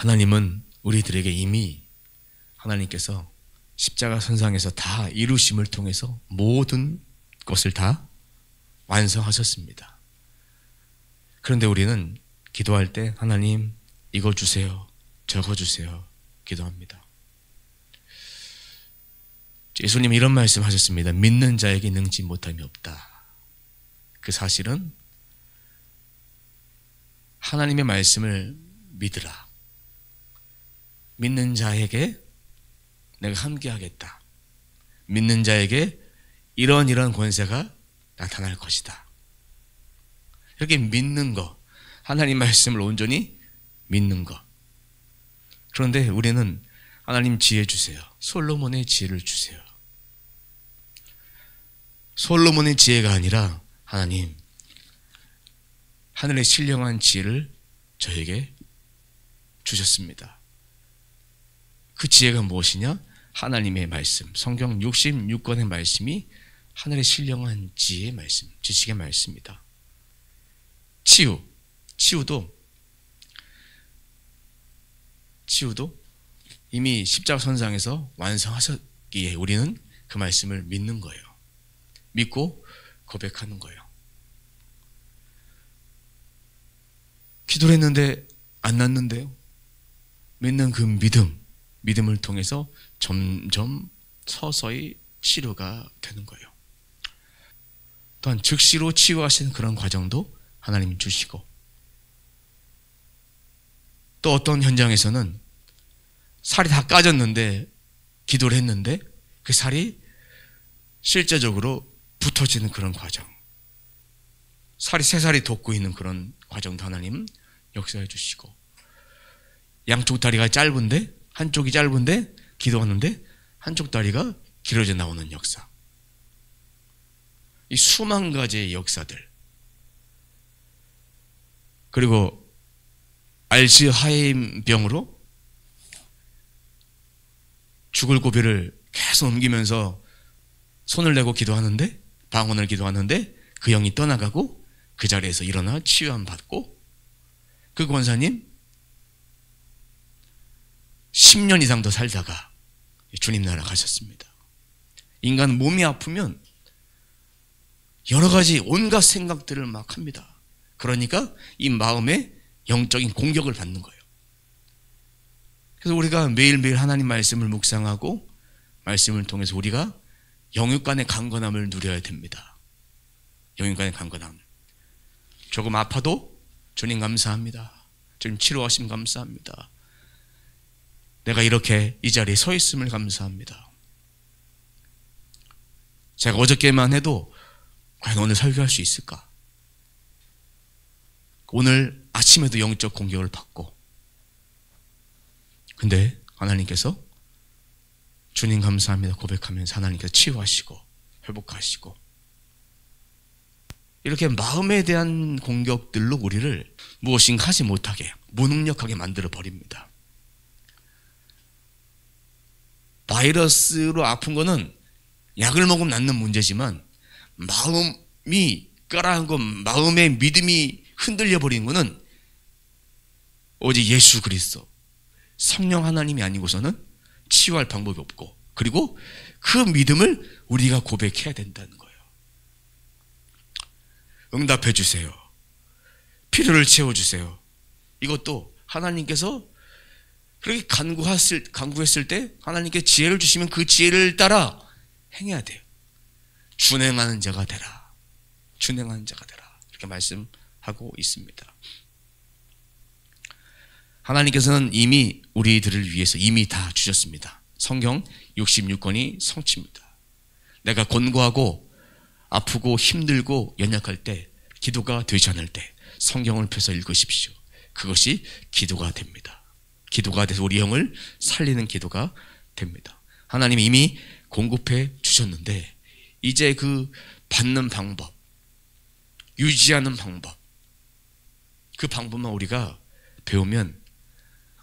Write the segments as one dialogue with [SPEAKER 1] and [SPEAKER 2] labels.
[SPEAKER 1] 하나님은 우리들에게 이미 하나님께서 십자가 선상에서 다 이루심을 통해서 모든 것을 다 완성하셨습니다. 그런데 우리는 기도할 때 하나님 이거 주세요, 저거 주세요 기도합니다. 예수님 이런 말씀 하셨습니다. 믿는 자에게 능치 못함이 없다. 그 사실은 하나님의 말씀을 믿으라. 믿는 자에게 내가 함께하겠다. 믿는 자에게 이런 권세가 나타날 것이다. 이렇게 믿는 것, 하나님 말씀을 온전히 믿는 것. 그런데 우리는 하나님 지혜 주세요. 솔로몬의 지혜를 주세요. 솔로몬의 지혜가 아니라 하나님 하늘의 신령한 지혜를 저에게 주셨습니다. 그 지혜가 무엇이냐? 하나님의 말씀, 성경 66권의 말씀이 하늘의 신령한 지혜의 말씀, 지식의 말씀입니다. 치유도 이미 십자가 선상에서 완성하셨기에 우리는 그 말씀을 믿는 거예요. 믿고 고백하는 거예요. 기도를 했는데 안 났는데요. 믿는 그 믿음을 통해서 점점 서서히 치료가 되는 거예요. 또한 즉시로 치유하시는 그런 과정도 하나님 주시고, 또 어떤 현장에서는 살이 다 까졌는데 기도를 했는데 그 살이 실제적으로 붙어지는 그런 과정, 살이 새 살이 돋고 있는 그런 과정도 하나님 역사해 주시고, 양쪽 다리가 짧은데 한쪽이 짧은데 기도하는데 한쪽 다리가 길어져 나오는 역사, 이 수만 가지의 역사들, 그리고 알츠하임 병으로 죽을 고비를 계속 옮기면서 손을 내고 기도하는데, 방언을 기도하는데 그 영이 떠나가고 그 자리에서 일어나 치유함 받고, 그 권사님 10년 이상 더 살다가 주님 나라 가셨습니다. 인간은 몸이 아프면 여러 가지 온갖 생각들을 막 합니다. 그러니까 이 마음에 영적인 공격을 받는 거예요. 그래서 우리가 매일매일 하나님 말씀을 묵상하고 말씀을 통해서 우리가 영육간의 강건함을 누려야 됩니다. 영육간의 강건함. 조금 아파도 주님 감사합니다. 주님 치료하심 감사합니다. 내가 이렇게 이 자리에 서 있음을 감사합니다. 제가 어저께만 해도 과연 오늘 설교할 수 있을까? 오늘 아침에도 영적 공격을 받고, 근데 하나님께서 주님 감사합니다 고백하면서 하나님께서 치유하시고 회복하시고, 이렇게 마음에 대한 공격들로 우리를 무엇인가 하지 못하게, 무능력하게 만들어 버립니다. 바이러스로 아픈 거는 약을 먹으면 낫는 문제지만, 마음이 가라앉고 마음의 믿음이 흔들려 버리는 거는 오직 예수 그리스도 성령 하나님이 아니고서는 치유할 방법이 없고, 그리고 그 믿음을 우리가 고백해야 된다는 거예요. 응답해 주세요. 필요를 채워주세요. 이것도 하나님께서 그렇게 간구했을 때 하나님께 지혜를 주시면 그 지혜를 따라 행해야 돼요. 준행하는 자가 되라. 준행하는 자가 되라. 이렇게 말씀하고 있습니다. 하나님께서는 이미 우리들을 위해서 이미 다 주셨습니다. 성경 66권이 성취입니다. 내가 곤고하고 아프고 힘들고 연약할 때, 기도가 되지 않을 때 성경을 펴서 읽으십시오. 그것이 기도가 됩니다. 기도가 돼서 우리 영을 살리는 기도가 됩니다. 하나님이 이미 공급해 주셨는데 이제 그 받는 방법, 유지하는 방법, 그 방법만 우리가 배우면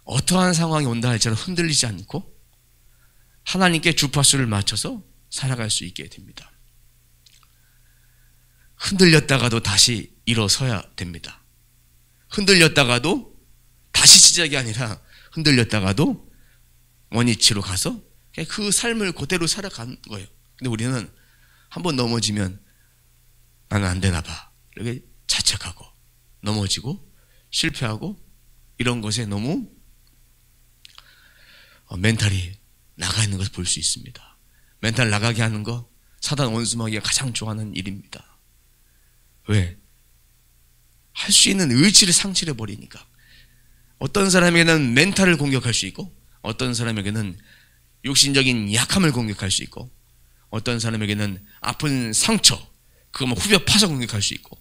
[SPEAKER 1] 어떠한 상황이 온다 할지라도 흔들리지 않고 하나님께 주파수를 맞춰서 살아갈 수 있게 됩니다. 흔들렸다가도 다시 일어서야 됩니다. 흔들렸다가도 다시 시작이 아니라 흔들렸다가도 원위치로 가서 그 삶을 그대로 살아가는 거예요. 근데 우리는 한번 넘어지면 나는 안 되나 봐, 이렇게 자책하고 넘어지고 실패하고 이런 것에 너무 멘탈이 나가 있는 것을 볼 수 있습니다. 멘탈 나가게 하는 거 사단 원수마귀가 가장 좋아하는 일입니다. 왜? 할 수 있는 의지를 상실해 버리니까. 어떤 사람에게는 멘탈을 공격할 수 있고, 어떤 사람에게는 육신적인 약함을 공격할 수 있고, 어떤 사람에게는 아픈 상처, 그거 뭐 후벼 파서 공격할 수 있고,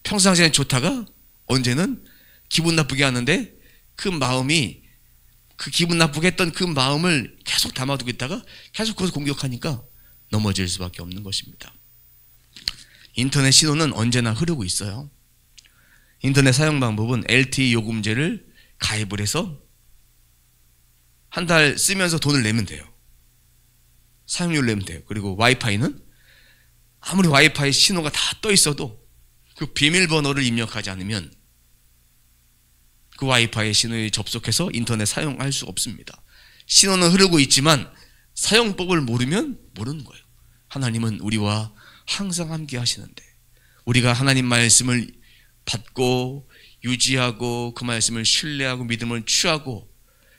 [SPEAKER 1] 평상시에 좋다가 언제는 기분 나쁘게 하는데 그 마음이, 그 기분 나쁘게 했던 그 마음을 계속 담아두고 있다가 계속 그것을 공격하니까 넘어질 수밖에 없는 것입니다. 인터넷 신호는 언제나 흐르고 있어요. 인터넷 사용 방법은 LTE 요금제를 가입을 해서 한 달 쓰면서 돈을 내면 돼요. 사용료를 내면 돼요. 그리고 와이파이는 아무리 와이파이 신호가 다 떠 있어도 그 비밀번호를 입력하지 않으면 그 와이파이 신호에 접속해서 인터넷 사용할 수 없습니다. 신호는 흐르고 있지만 사용법을 모르면 모르는 거예요. 하나님은 우리와 항상 함께 하시는데, 우리가 하나님 말씀을 받고 유지하고 그 말씀을 신뢰하고 믿음을 취하고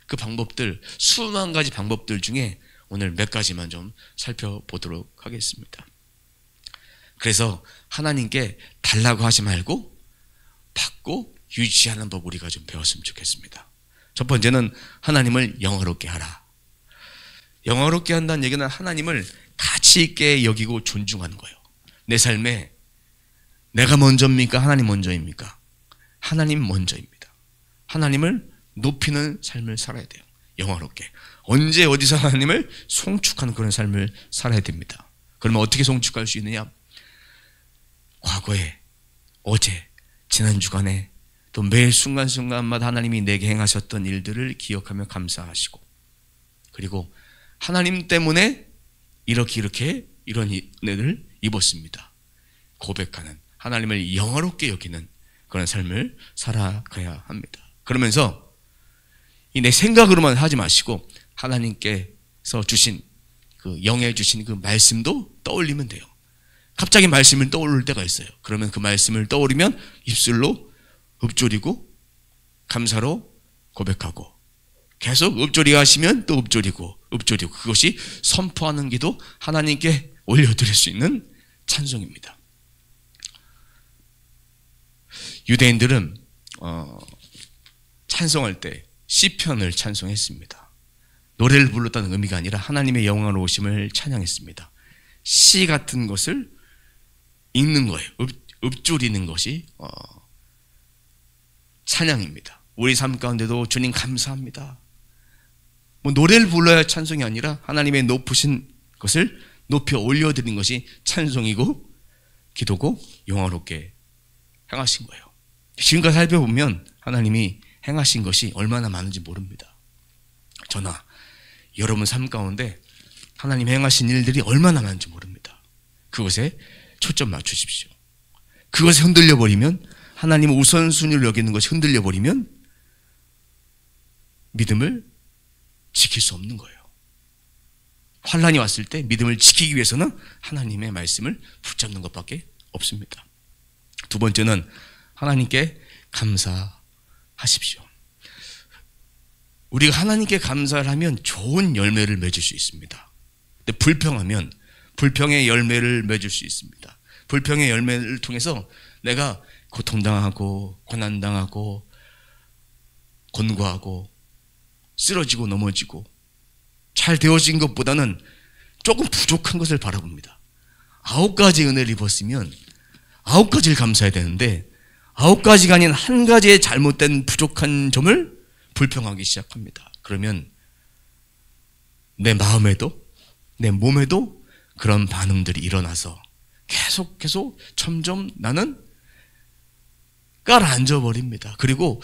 [SPEAKER 1] 그 방법들, 수만 가지 방법들 중에 오늘 몇 가지만 좀 살펴보도록 하겠습니다. 그래서 하나님께 달라고 하지 말고 받고 유지하는 법 우리가 좀 배웠으면 좋겠습니다. 첫 번째는 하나님을 영화롭게 하라. 영화롭게 한다는 얘기는 하나님을 가치 있게 여기고 존중하는 거예요. 내 삶에 내가 먼저입니까? 하나님 먼저입니까? 하나님 먼저입니다. 하나님을 높이는 삶을 살아야 돼요. 영화롭게. 언제 어디서 하나님을 송축하는 그런 삶을 살아야 됩니다. 그러면 어떻게 송축할 수 있느냐? 과거에, 어제, 지난 주간에 또 매일 순간순간마다 하나님이 내게 행하셨던 일들을 기억하며 감사하시고, 그리고 하나님 때문에 이렇게 이런 은혜를 입었습니다, 고백하는, 하나님을 영화롭게 여기는 그런 삶을 살아가야 합니다. 그러면서 이 내 생각으로만 하지 마시고 하나님께서 주신 그 영에 주신 그 말씀도 떠올리면 돼요. 갑자기 말씀을 떠오를 때가 있어요. 그러면 그 말씀을 떠오르면 입술로 읊조리고 감사로 고백하고, 계속 읊조리 하시면 또 읊조리고 그것이 선포하는 기도, 하나님께 올려드릴 수 있는 찬송입니다. 유대인들은 찬송할 때 시편을 찬송했습니다. 노래를 불렀다는 의미가 아니라 하나님의 영광로우심을 찬양했습니다. 시 같은 것을 읽는 거예요. 읊조리는 것이 찬양입니다. 우리 삶 가운데도 주님 감사합니다, 뭐 노래를 불러야 찬송이 아니라 하나님의 높으신 것을 높여 올려드리는 것이 찬송이고 기도고 영화롭게 행하신 거예요. 지금까지 살펴보면 하나님이 행하신 것이 얼마나 많은지 모릅니다. 저나 여러분 삶 가운데 하나님 행하신 일들이 얼마나 많은지 모릅니다. 그것에 초점 맞추십시오. 그것에 흔들려버리면, 하나님의 우선순위를 여기는 것이 흔들려버리면 믿음을 지킬 수 없는 거예요. 환난이 왔을 때 믿음을 지키기 위해서는 하나님의 말씀을 붙잡는 것밖에 없습니다. 두 번째는 하나님께 감사하십시오. 우리가 하나님께 감사를 하면 좋은 열매를 맺을 수 있습니다. 근데 불평하면 불평의 열매를 맺을 수 있습니다. 불평의 열매를 통해서 내가 고통당하고 고난당하고 곤고하고 쓰러지고 넘어지고 잘 되어진 것보다는 조금 부족한 것을 바라봅니다. 9가지 은혜를 입었으면 9가지를 감사해야 되는데 9가지가 아닌 한 가지의 잘못된 부족한 점을 불평하기 시작합니다. 그러면 내 마음에도 내 몸에도 그런 반응들이 일어나서 계속 점점 나는 깔아앉아 버립니다. 그리고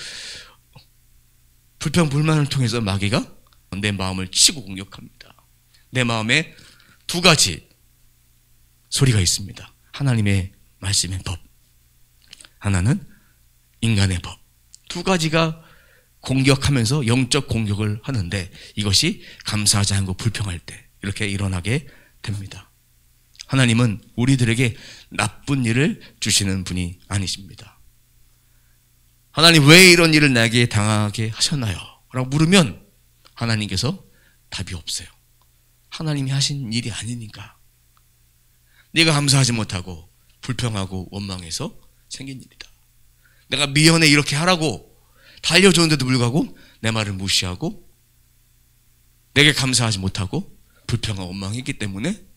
[SPEAKER 1] 불평 불만을 통해서 마귀가 내 마음을 치고 공격합니다. 내 마음에 2가지 소리가 있습니다. 하나님의 말씀의 법, 하나는 인간의 법. 두 가지가 공격하면서 영적 공격을 하는데 이것이 감사하지 않고 불평할 때 이렇게 일어나게 됩니다. 하나님은 우리들에게 나쁜 일을 주시는 분이 아니십니다. 하나님 왜 이런 일을 나에게 당하게 하셨나요? 라고 물으면 하나님께서 답이 없어요. 하나님이 하신 일이 아니니까. 네가 감사하지 못하고 불평하고 원망해서 생긴 일이다. 내가 미연에 이렇게 하라고 달려줬는데도 불구하고 내 말을 무시하고 내게 감사하지 못하고 불평하고 원망했기 때문에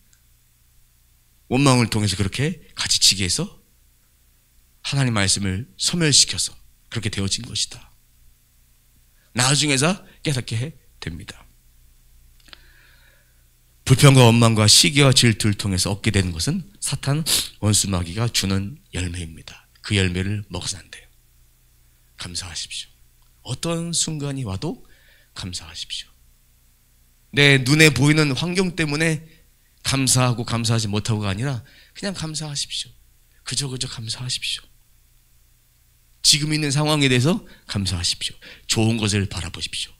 [SPEAKER 1] 원망을 통해서 그렇게 가지치게 해서 하나님 말씀을 소멸시켜서 그렇게 되어진 것이다. 나중에서 깨닫게 됩니다. 불평과 원망과 시기와 질투를 통해서 얻게 되는 것은 사탄 원수 마귀가 주는 열매입니다. 그 열매를 먹어서 안 돼요. 감사하십시오. 어떤 순간이 와도 감사하십시오. 내 눈에 보이는 환경 때문에 감사하고 감사하지 못하고가 아니라 그냥 감사하십시오. 그저 감사하십시오. 지금 있는 상황에 대해서 감사하십시오. 좋은 것을 바라보십시오.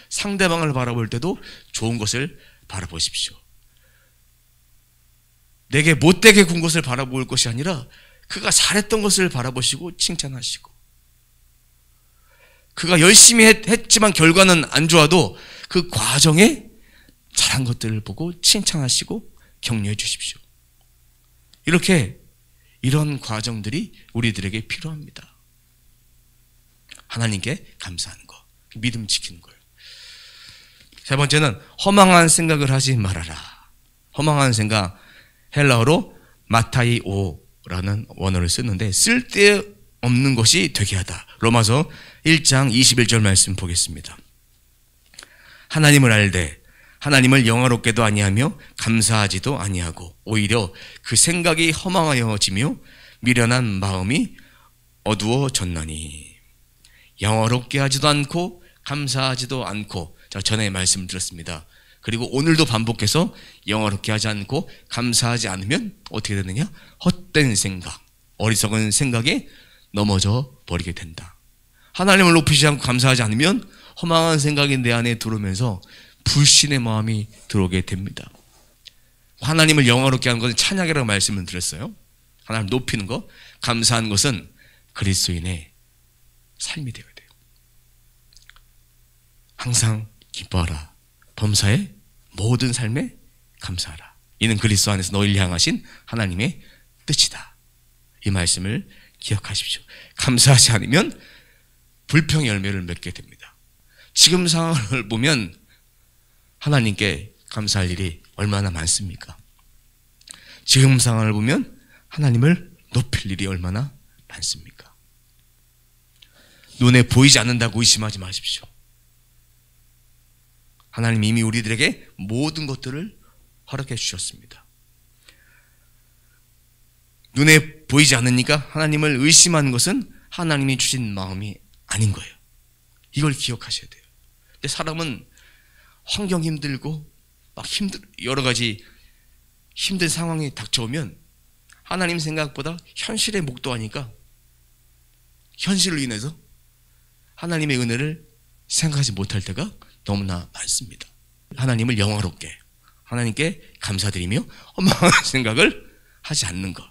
[SPEAKER 1] 상대방을 바라볼 때도 좋은 것을 바라보십시오. 내게 못되게 군 것을 바라볼 것이 아니라 그가 잘했던 것을 바라보시고 칭찬하시고 그가 열심히 했지만 결과는 안 좋아도 그 과정에 잘한 것들을 보고 칭찬하시고 격려해 주십시오. 이런 과정들이 우리들에게 필요합니다. 하나님께 감사하는 거, 믿음 지키는 거예요. 세 번째는 허망한 생각을 하지 말아라. 허망한 생각, 헬라어로 마타이오라는 원어를 쓰는데 쓸데없는 것이 되게 하다. 로마서 1장 21절 말씀 보겠습니다. 하나님을 알되 하나님을 영화롭게도 아니하며 감사하지도 아니하고 오히려 그 생각이 허망하여지며 미련한 마음이 어두워졌나니 영화롭게 하지도 않고 감사하지도 않고 전에 말씀을 드렸습니다. 그리고 오늘도 반복해서 영화롭게 하지 않고 감사하지 않으면 어떻게 되느냐? 헛된 생각, 어리석은 생각에 넘어져 버리게 된다. 하나님을 높이지 않고 감사하지 않으면 허망한 생각이 내 안에 들어오면서 불신의 마음이 들어오게 됩니다. 하나님을 영화롭게 하는 것은 찬양이라고 말씀을 드렸어요. 하나님을 높이는 것, 감사하는 것은 그리스도인의 삶이 되어야 돼요. 항상 기뻐하라. 범사의 모든 삶에 감사하라. 이는 그리스도 안에서 너희를 향하신 하나님의 뜻이다. 이 말씀을 기억하십시오. 감사하지 않으면 불평의 열매를 맺게 됩니다. 지금 상황을 보면 하나님께 감사할 일이 얼마나 많습니까? 지금 상황을 보면 하나님을 높일 일이 얼마나 많습니까? 눈에 보이지 않는다고 의심하지 마십시오. 하나님 이미 우리들에게 모든 것들을 허락해 주셨습니다. 눈에 보이지 않으니까 하나님을 의심하는 것은 하나님이 주신 마음이 아닌 거예요. 이걸 기억하셔야 돼요. 근데 사람은 환경 힘들고 여러 가지 힘든 상황이 닥쳐오면 하나님 생각보다 현실에 목도하니까 현실로 인해서 하나님의 은혜를 생각하지 못할 때가 너무나 많습니다. 하나님을 영화롭게 하나님께 감사드리며 허망한 생각을 하지 않는 것,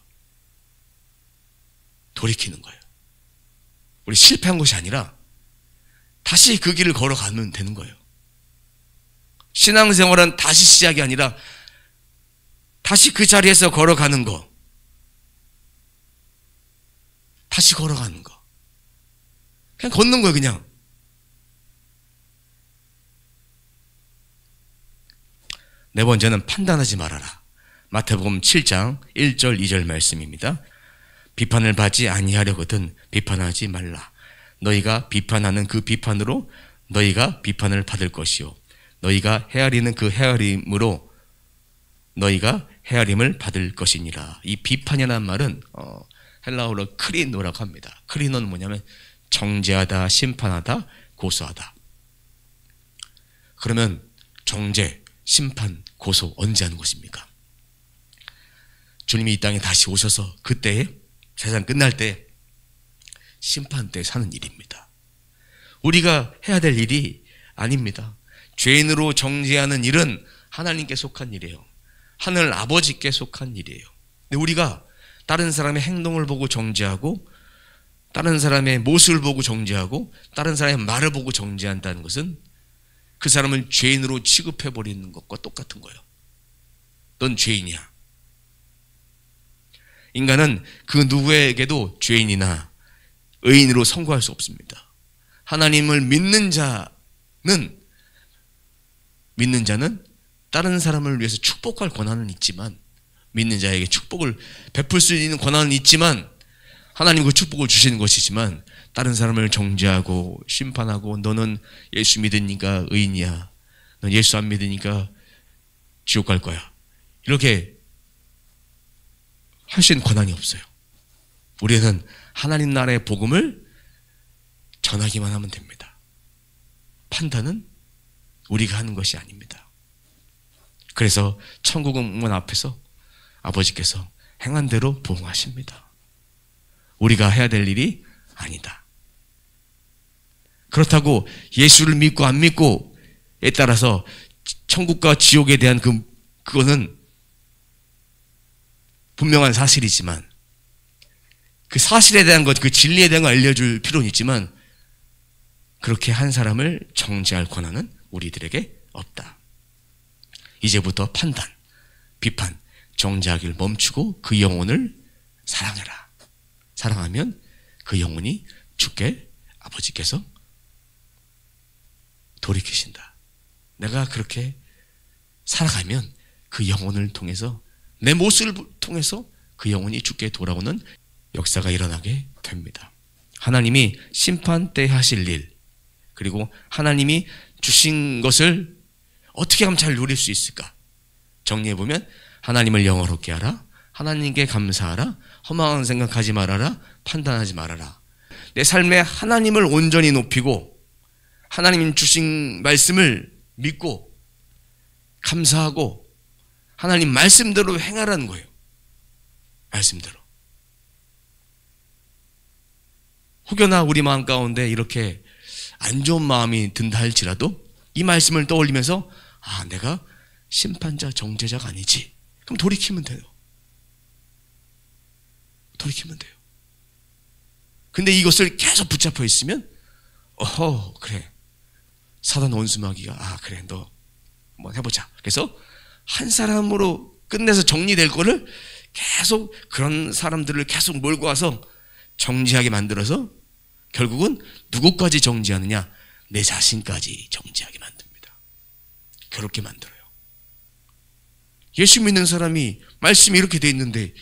[SPEAKER 1] 돌이키는 거예요. 우리 실패한 것이 아니라 다시 그 길을 걸어가면 되는 거예요. 신앙생활은 다시 시작이 아니라 다시 그 자리에서 걸어가는 거, 다시 걸어가는 거, 그냥 걷는 거예요. 그냥 네 번째는 판단하지 말아라. 마태복음 7장 1절 2절 말씀입니다. 비판을 받지 아니하려거든 비판하지 말라. 너희가 비판하는 그 비판으로 너희가 비판을 받을 것이요 너희가 헤아리는 그 헤아림으로 너희가 헤아림을 받을 것이니라. 이 비판이라는 말은 헬라어로 크리노라고 합니다. 크리노는 뭐냐면 정죄하다, 심판하다, 고소하다. 그러면 정죄, 심판, 고소 언제 하는 것입니까? 주님이 이 땅에 다시 오셔서 그때에 세상 끝날 때 심판 때 사는 일입니다. 우리가 해야 될 일이 아닙니다. 죄인으로 정죄하는 일은 하나님께 속한 일이에요. 하늘 아버지께 속한 일이에요. 근데 우리가 다른 사람의 행동을 보고 정죄하고, 다른 사람의 모습을 보고 정죄하고, 다른 사람의 말을 보고 정죄한다는 것은 그 사람을 죄인으로 취급해버리는 것과 똑같은 거예요. 넌 죄인이야. 인간은 그 누구에게도 죄인이나 의인으로 선고할 수 없습니다. 하나님을 믿는 자는 다른 사람을 위해서 축복할 권한은 있지만, 믿는 자에게 축복을 베풀 수 있는 권한은 있지만, 하나님 그 축복을 주시는 것이지만, 다른 사람을 정죄하고 심판하고 너는 예수 믿으니까 의인이야, 넌 예수 안 믿으니까 지옥 갈 거야, 이렇게 할 수 있는 권한이 없어요. 우리는 하나님 나라의 복음을 전하기만 하면 됩니다. 판단은 우리가 하는 것이 아닙니다. 그래서 천국문 앞에서 아버지께서 행한 대로 보응하십니다. 우리가 해야 될 일이 아니다. 그렇다고 예수를 믿고 안 믿고에 따라서 천국과 지옥에 대한 그거는 분명한 사실이지만, 그 사실에 대한 것, 그 진리에 대한 걸 알려줄 필요는 있지만, 그렇게 한 사람을 정죄할 권한은 우리들에게 없다. 이제부터 판단, 비판, 정죄하기를 멈추고 그 영혼을 사랑해라. 사랑하면 그 영혼이 주께 아버지께서 돌이키신다. 내가 그렇게 살아가면 그 영혼을 통해서, 내 모습을 통해서 그 영혼이 주께 돌아오는 역사가 일어나게 됩니다. 하나님이 심판 때 하실 일, 그리고 하나님이 주신 것을 어떻게 하면 잘 누릴 수 있을까? 정리해보면, 하나님을 영화롭게 하라, 하나님께 감사하라, 허망한 생각하지 말아라, 판단하지 말아라. 내 삶에 하나님을 온전히 높이고 하나님 주신 말씀을 믿고 감사하고 하나님 말씀대로 행하라는 거예요. 말씀대로. 혹여나 우리 마음 가운데 이렇게 안 좋은 마음이 든다 할지라도 이 말씀을 떠올리면서, 아, 내가 심판자, 정죄자가 아니지. 그럼 돌이키면 돼요. 돌이키면 돼요. 근데 이것을 계속 붙잡혀 있으면, 그래, 사단 원수마귀가, 아, 그래, 너 한번 해보자. 그래서 한 사람으로 끝내서 정리될 거를 계속 그런 사람들을 계속 몰고 와서 정지하게 만들어서 결국은 누구까지 정지하느냐? 내 자신까지 정지하게 만듭니다. 그렇게 만들어요. 예수 믿는 사람이 말씀이 이렇게 돼 있는데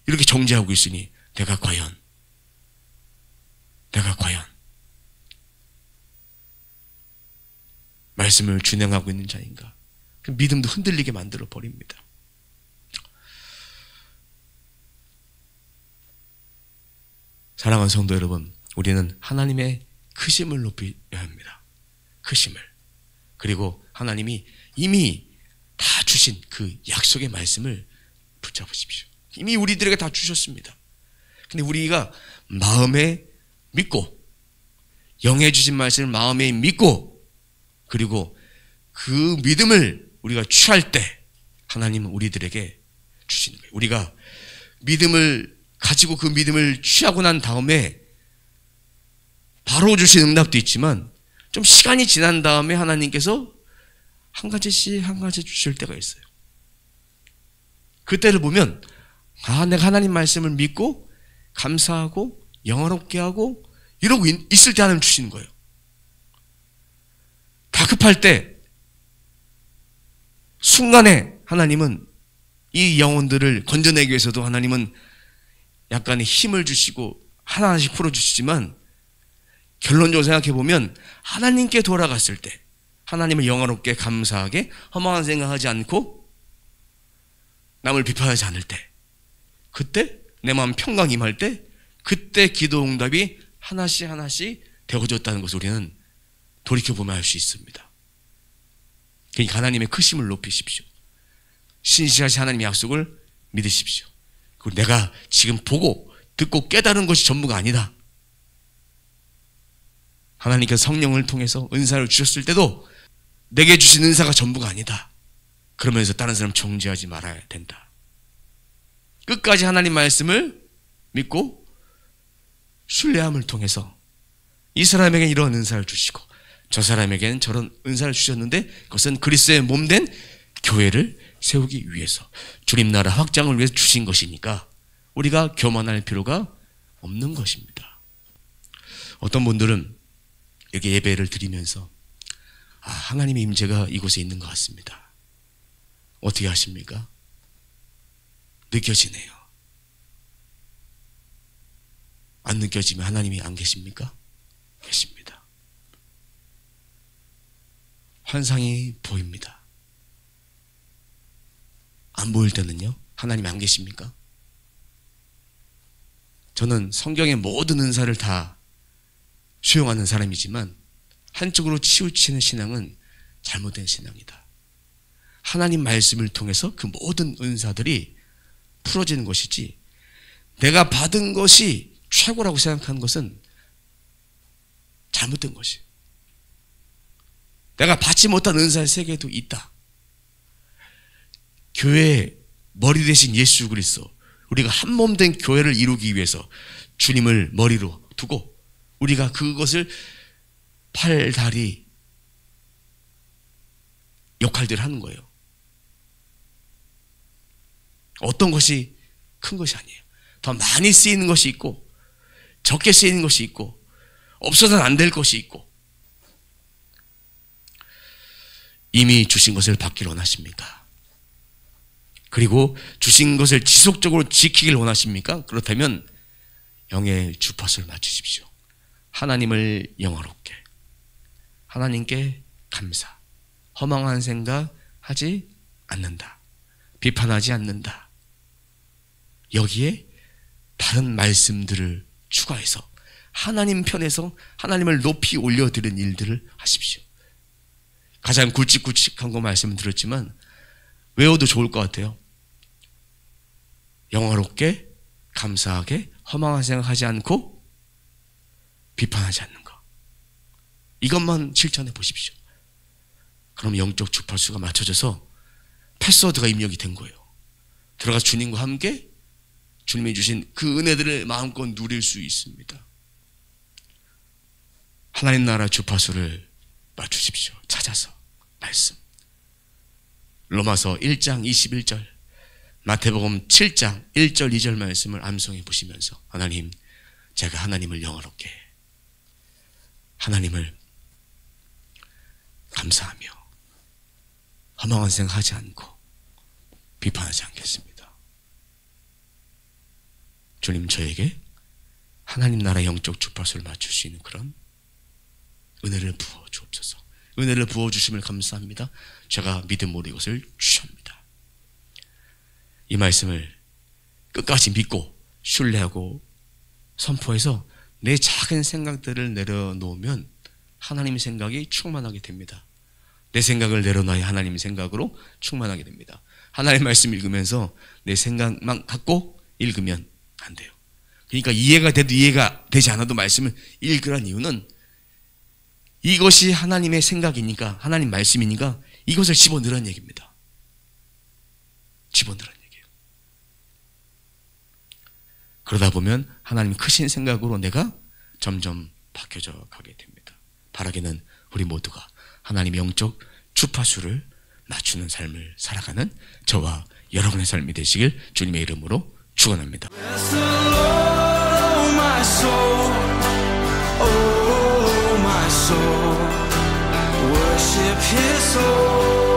[SPEAKER 1] 이렇게 정지하고 있으니 내가 과연 말씀을 준행하고 있는 자인가? 그 믿음도 흔들리게 만들어 버립니다. 사랑하는 성도 여러분, 우리는 하나님의 크심을 높여야 합니다. 크심을. 그리고 하나님이 이미 다 주신 그 약속의 말씀을 붙잡으십시오. 이미 우리들에게 다 주셨습니다. 근데 우리가 마음에 믿고, 영에 주신 말씀을 마음에 믿고, 그리고 그 믿음을 우리가 취할 때 하나님은 우리들에게 주시는 거예요. 우리가 믿음을 가지고 그 믿음을 취하고 난 다음에 바로 주신 응답도 있지만, 좀 시간이 지난 다음에 하나님께서 한 가지씩 한 가지 주실 때가 있어요. 그때를 보면, 아, 내가 하나님 말씀을 믿고 감사하고 영화롭게 하고 이러고 있을 때 하나님 주시는 거예요. 다급할 때 순간에 하나님은 이 영혼들을 건져내기 위해서도 하나님은 약간의 힘을 주시고 하나씩 풀어주시지만, 결론적으로 생각해보면 하나님께 돌아갔을 때, 하나님을 영화롭게 감사하게 허망한 생각하지 않고 남을 비판하지 않을 때, 그때 내 마음 평강 임할 때, 그때 기도 응답이 하나씩 하나씩 되어졌다는 것을 우리는 돌이켜보면 알 수 있습니다. 그러니까 하나님의 크심을 높이십시오. 신실하신 하나님의 약속을 믿으십시오. 그리고 내가 지금 보고 듣고 깨달은 것이 전부가 아니다. 하나님께서 성령을 통해서 은사를 주셨을 때도 내게 주신 은사가 전부가 아니다. 그러면서 다른 사람 정죄하지 말아야 된다. 끝까지 하나님 말씀을 믿고 신뢰함을 통해서 이 사람에게는 이런 은사를 주시고 저 사람에게는 저런 은사를 주셨는데 그것은 그리스도의 몸된 교회를 세우기 위해서 주님 나라 확장을 위해서 주신 것이니까 우리가 교만할 필요가 없는 것입니다. 어떤 분들은 여기 예배를 드리면서 하나님의 임재가 이곳에 있는 것 같습니다. 어떻게 하십니까? 느껴지네요. 안 느껴지면 하나님이 안 계십니까? 계십니다. 환상이 보입니다. 안 보일 때는요? 하나님이 안 계십니까? 저는 성경의 모든 은사를 다 수용하는 사람이지만 한쪽으로 치우치는 신앙은 잘못된 신앙이다. 하나님 말씀을 통해서 그 모든 은사들이 풀어지는 것이지 내가 받은 것이 최고라고 생각하는 것은 잘못된 것이. 내가 받지 못한 은사의 세계도 있다. 교회의 머리 대신 예수 그리스도, 우리가 한 몸 된 교회를 이루기 위해서 주님을 머리로 두고 우리가 그것을 팔, 다리 역할들을 하는 거예요. 어떤 것이 큰 것이 아니에요. 더 많이 쓰이는 것이 있고 적게 쓰이는 것이 있고 없어서는 안 될 것이 있고. 이미 주신 것을 받기를 원하십니까? 그리고 주신 것을 지속적으로 지키길 원하십니까? 그렇다면 영의 주파수를 맞추십시오. 하나님을 영화롭게, 하나님께 감사, 허망한 생각 하지 않는다, 비판하지 않는다. 여기에 다른 말씀들을 추가해서 하나님 편에서 하나님을 높이 올려드리는 일들을 하십시오. 가장 굵직굵직한 거 말씀을 드렸지만 외워도 좋을 것 같아요. 영화롭게, 감사하게, 허망한 생각하지 않고 비판하지 않는 것. 이것만 실천해 보십시오. 그럼 영적 주파수가 맞춰져서 패스워드가 입력이 된 거예요. 들어가서 주님과 함께 주님이 주신 그 은혜들을 마음껏 누릴 수 있습니다. 하나님 나라 주파수를 맞추십시오. 찾아서 말씀. 로마서 1장 21절, 마태복음 7장 1절 2절 말씀을 암송해 보시면서 하나님, 제가 하나님을 영화롭게, 하나님을 감사하며 허망한 생각하지 않고 비판하지 않겠습니다. 주님, 저에게 하나님 나라 영적 주파수를 맞출 수 있는 그런 은혜를 부어 주옵소서. 은혜를 부어 주심을 감사합니다. 제가 믿음으로 이것을 취합니다. 이 말씀을 끝까지 믿고 신뢰하고 선포해서 내 작은 생각들을 내려놓으면 하나님의 생각이 충만하게 됩니다. 내 생각을 내려놔야 하나님의 생각으로 충만하게 됩니다. 하나님 말씀 읽으면서 내 생각만 갖고 읽으면 안 돼요. 그러니까 이해가 돼도 이해가 되지 않아도 말씀을 읽으란 이유는 이것이 하나님의 생각이니까, 하나님 말씀이니까 이것을 집어넣으라는 얘기입니다. 집어넣으라는 얘기예요. 그러다 보면 하나님 크신 생각으로 내가 점점 바뀌어져 가게 됩니다. 바라기는 우리 모두가 하나님의 영적 주파수를 맞추는 삶을 살아가는 저와 여러분의 삶이 되시길 주님의 이름으로 축원합니다. Worship His soul.